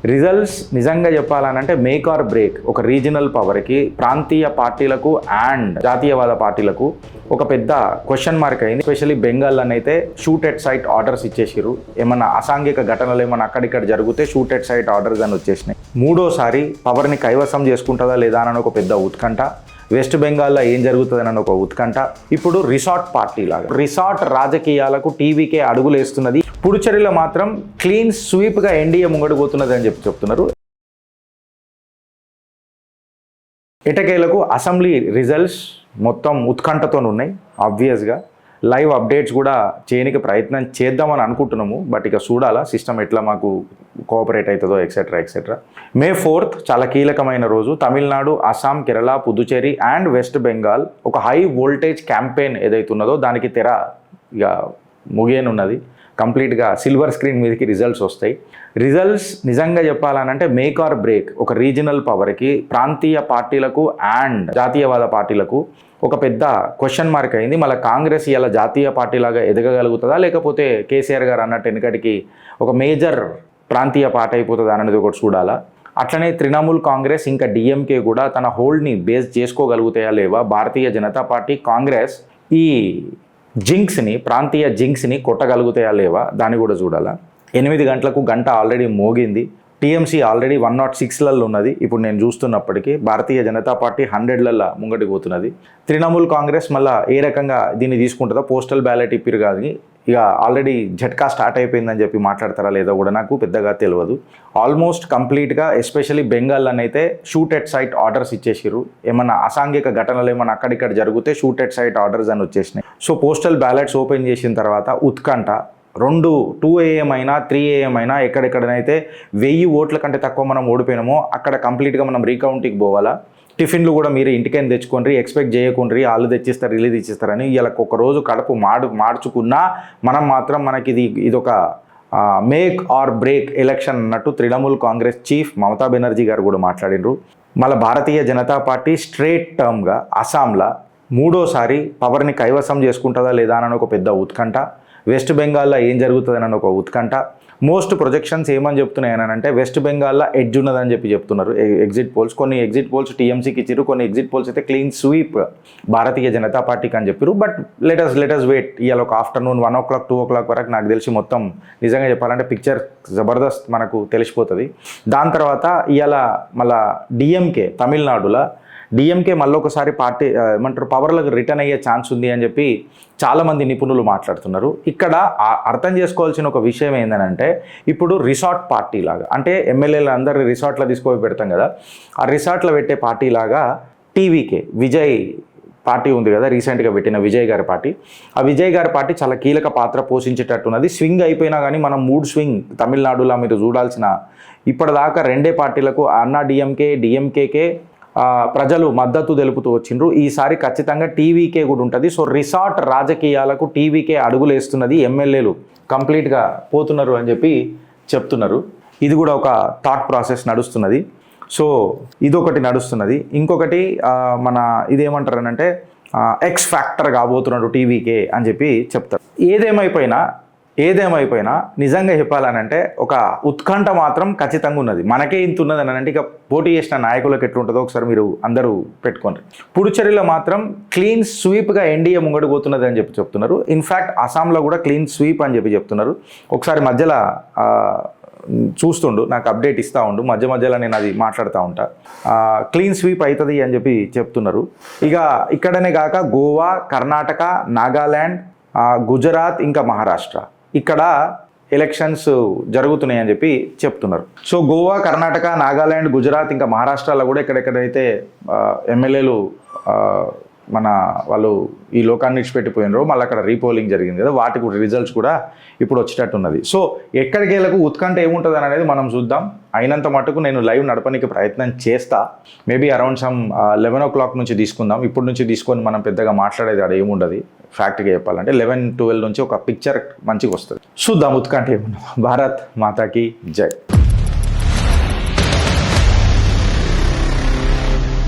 Results నిజంగా చెప్పాలనంటే make or break ఒక regional పవర్కి, ప్రాంతీయ పార్టీలకు అండ్ జాతీయవాద పార్టీలకు ఒక పెద్ద క్వశ్చన్ మార్క్ అయింది. ఎస్పెషల్లీ బెంగాల్ అయితే షూట్ ఎట్ సైట్ ఆర్డర్స్ ఇచ్చేసారు. ఏమన్నా అసాంఘిక ఘటనలు ఏమన్నా అక్కడిక్కడ జరిగితే షూట్ ఎట్ సైట్ ఆర్డర్స్ అని వచ్చేసినాయి. మూడోసారి పవర్ని కైవసం చేసుకుంటుందా లేదా అని ఒక పెద్ద ఉత్కంఠ. వెస్ట్ బెంగాల్లో ఏం జరుగుతుందని ఒక ఉత్కంఠ. ఇప్పుడు రిసార్ట్ పార్టీ లాగా రిసార్ట్ రాజకీయాలకు టీవీకే అడుగులేస్తున్నది. పుడుచేరిలో మాత్రం క్లీన్ స్వీప్గా ఎన్డీఏ ముంగడిపోతున్నది అని చెప్తున్నారు. ఎటకేలకు అసెంబ్లీ రిజల్ట్స్ మొత్తం ఉత్కంఠతో ఉన్నాయి. ఆబ్వియస్గా లైవ్ అప్డేట్స్ కూడా చేయడానికి ప్రయత్నం చేద్దామని అనుకుంటున్నాము. బట్ ఇక చూడాలా సిస్టమ్ ఎట్లా మాకు కోఆపరేట్ అవుతుందో ఎక్సెట్రా. మే 4th చాలా కీలకమైన రోజు. తమిళనాడు, అస్సాం, కేరళ, పుదుచేరి అండ్ వెస్ట్ బెంగాల్ ఒక హై వోల్టేజ్ క్యాంపెయిన్ ఏదైతున్నదో దానికి తెర ఇక ముగియనున్నది. కంప్లీట్గా సిల్వర్ స్క్రీన్ మీదకి రిజల్ట్స్ వస్తాయి. రిజల్ట్స్ నిజంగా చెప్పాలనంటే మేక్ ఆర్ బ్రేక్ ఒక రీజనల్ పవర్కి, ప్రాంతీయ పార్టీలకు అండ్ జాతీయవాద పార్టీలకు ఒక పెద్ద క్వశ్చన్ మార్క్ అయింది. మళ్ళీ కాంగ్రెస్ ఇలా జాతీయ పార్టీలాగా ఎదగగలుగుతుందా, లేకపోతే కేసీఆర్ గారు అన్నట్టు వెనుకటికి ఒక మేజర్ ప్రాంతీయ పార్టీ అయిపోతుందా అనేది ఒకటి చూడాలా. అట్లనే తృణమూల్ కాంగ్రెస్ ఇంకా డిఎంకే కూడా తన హోల్డ్ని బేస్ చేసుకోగలుగుతాయా లేవా. భారతీయ జనతా పార్టీ, కాంగ్రెస్ ఈ జింక్స్ని, ప్రాంతీయ జింక్స్ని కొట్టగలుగుతాయా లేవా దాన్ని కూడా చూడాలా. 8 గంటలకు గంట ఆల్రెడీ మోగింది. టీఎంసీ ఆల్రెడీ 106లలో ఉన్నది. ఇప్పుడు నేను చూస్తున్నప్పటికీ భారతీయ జనతా పార్టీ 100లలో ముంగటికి పోతున్నది. తృణమూల్ కాంగ్రెస్ మళ్ళీ ఏ రకంగా దీన్ని తీసుకుంటుందో, పోస్టల్ బ్యాలెట్ ఇప్పిరు కాదు ఇక ఆల్రెడీ జట్కా స్టార్ట్ అయిపోయిందని చెప్పి మాట్లాడతారా లేదో కూడా నాకు పెద్దగా తెలియదు. ఆల్మోస్ట్ కంప్లీట్గా ఎస్పెషల్లీ బెంగాల్ అయితే షూట్ ఎట్ సైట్ ఆర్డర్స్ ఇచ్చేసారు. ఏమన్నా అసాంఘిక ఘటనలు ఏమన్నా అక్కడిక్కడ జరిగితే షూట్ ఎట్ సైట్ ఆర్డర్స్ అని వచ్చేసినాయి. సో పోస్టల్ బ్యాలెట్స్ ఓపెన్ చేసిన తర్వాత ఉత్కంఠ. 2 AM అయినా 3 AM అయినా ఎక్కడెక్కడనైతే 1000 ఓట్ల కంటే తక్కువ మనం ఓడిపోయినామో అక్కడ కంప్లీట్గా మనం రీకౌంటింగ్కి పోవాలా. టిఫిన్లు కూడా మీరు ఇంటికైనా తెచ్చుకోండి, ఎక్స్పెక్ట్ చేయకుండ్రి వాళ్ళు తెచ్చిస్తారు వీళ్ళు తెచ్చిస్తారని. ఇలా ఒక రోజు కడుపు మార్చుకున్నా మనం మాత్రం మనకి ఇదొక మేక్ ఆర్ బ్రేక్ ఎలక్షన్ అన్నట్టు తృణమూల్ కాంగ్రెస్ చీఫ్ మమతా బెనర్జీ గారు కూడా మాట్లాడినారు. మళ్ళీ భారతీయ జనతా పార్టీ స్ట్రేట్ టర్మ్గా అస్సాంలో మూడోసారి పవర్ని కైవసం చేసుకుంటుందా లేదా అని ఒక పెద్ద ఉత్కంఠ. వెస్ట్ బెంగాల్లో ఏం జరుగుతుందని ఒక ఉత్కంఠ. మోస్ట్ ప్రొజెక్షన్స్ ఏమని చెప్తున్నాయనంటే వెస్ట్ బెంగాల్లో ఎడ్జ్ ఉన్నదని చెప్తున్నారు ఎగ్జిట్ పోల్స్. కొన్ని ఎగ్జిట్ పోల్స్ టీఎంసీకి ఇచ్చారు, కొన్ని ఎగ్జిట్ పోల్స్ అయితే క్లీన్ స్వీప్ భారతీయ జనతా పార్టీకి అని చెప్పారు. But let us wait. ఇవాళ ఒక ఆఫ్టర్నూన్ 1 o'clock 2 o'clock వరకు నాకు తెలిసి మొత్తం నిజంగా చెప్పాలంటే పిక్చర్ జబర్దస్త్ మనకు తెలిసిపోతుంది. దాని తర్వాత ఇవాళ మళ్ళా డిఎంకే తమిళనాడులో డిఎంకే మళ్ళీ ఒకసారి పార్టీ ఏమంటారు పవర్లకు రిటర్న్ అయ్యే ఛాన్స్ ఉంది అని చెప్పి చాలామంది నిపుణులు మాట్లాడుతున్నారు. ఇక్కడ అర్థం చేసుకోవాల్సిన ఒక విషయం ఏంటంటే ఇప్పుడు రిసార్ట్ పార్టీ లాగా, అంటే ఎమ్మెల్యేలు అందరు రిసార్ట్లో తీసుకొని పెడతాం కదా, ఆ రిసార్ట్లో పెట్టే పార్టీ లాగా టీవీకే విజయ్ పార్టీ ఉంది కదా, రీసెంట్గా పెట్టిన విజయ్ గారి పార్టీ. ఆ విజయ్ గారి పార్టీ చాలా కీలక పాత్ర పోషించేటట్టున్నది. స్వింగ్ అయిపోయినా కానీ మనం మూడ్ స్వింగ్ తమిళనాడులో మీరు చూడాల్సిన ఇప్పటిదాకా 2 పార్టీలకు అన్నా డిఎంకేకే ప్రజలు మద్దతు తెలుపుతూ వచ్చిండ్రు. ఈసారి ఖచ్చితంగా టీవీకే కూడా ఉంటుంది. సో రిసార్ట్ రాజకీయాలకు టీవీకే అడుగులేస్తున్నది. ఎమ్మెల్యేలు కంప్లీట్గా పోతున్నారు అని చెప్పి చెప్తున్నారు. ఇది కూడా ఒక థాట్ ప్రాసెస్ నడుస్తున్నది. సో ఇదొకటి నడుస్తున్నది. ఇంకొకటి మన ఇదేమంటారనంటే ఎక్స్ ఫ్యాక్టర్ కాబోతున్నాడు టీవీకే అని చెప్పి చెప్తారు. ఏదేమైపోయినా నిజంగా చెప్పాలనంటే ఒక ఉత్కంఠ మాత్రం ఖచ్చితంగా ఉన్నది. మనకే ఇంత ఉన్నది అని అంటే ఇక పోటీ చేసిన నాయకులకు ఎట్లుంటుందో ఒకసారి మీరు అందరూ పెట్టుకోండి. పుడుచేరిలో మాత్రం క్లీన్ స్వీప్గా ఎన్డీఏ ముంగడిపోతున్నది అని చెప్పి చెప్తున్నారు. ఇన్ఫ్యాక్ట్ అస్సాంలో కూడా క్లీన్ స్వీప్ అని చెప్పి చెప్తున్నారు. ఒకసారి మధ్యలో చూస్తుండు, నాకు అప్డేట్ ఇస్తూ ఉండు, మధ్యలో నేను అది మాట్లాడుతూ ఉంటా. క్లీన్ స్వీప్ అవుతుంది అని చెప్పి చెప్తున్నారు. ఇక ఇక్కడనే కాక గోవా, కర్ణాటక, నాగాల్యాండ్, గుజరాత్ ఇంకా మహారాష్ట్ర ఇక్కడ ఎలక్షన్స్ జరుగుతున్నాయని చెప్పి చెప్తున్నారు. సో గోవా, కర్ణాటక, నాగాల్యాండ్, గుజరాత్ ఇంకా మహారాష్ట్రలో కూడా ఎక్కడెక్కడైతే ఎమ్మెల్యేలు వాళ్ళు ఈ లోకాన్ని విడిచిపెట్టిపోయినారో మళ్ళీ అక్కడ రీపోలింగ్ జరిగింది కదా, వాటి కూడా రిజల్ట్స్ కూడా ఇప్పుడు వచ్చేటట్టున్నది. సో ఎక్కడికేలకు ఉత్కంఠ ఏముంటుంది అనేది మనం చూద్దాం. అయినంత మటుకు నేను లైవ్ నడపడానికి ప్రయత్నం చేస్తా. మేబీ అరౌండ్ సమ్ 11 o'clock నుంచి తీసుకుందాం. ఇప్పుడు నుంచి తీసుకొని మనం పెద్దగా మాట్లాడేది అక్కడ ఏముండదు. ఫ్యాక్ట్గా చెప్పాలంటే 11-12 నుంచి ఒక పిక్చర్ మంచిగా వస్తుంది. చూద్దాం ఉత్కంఠ ఏముండదు. భారత్ మాతాకి జై.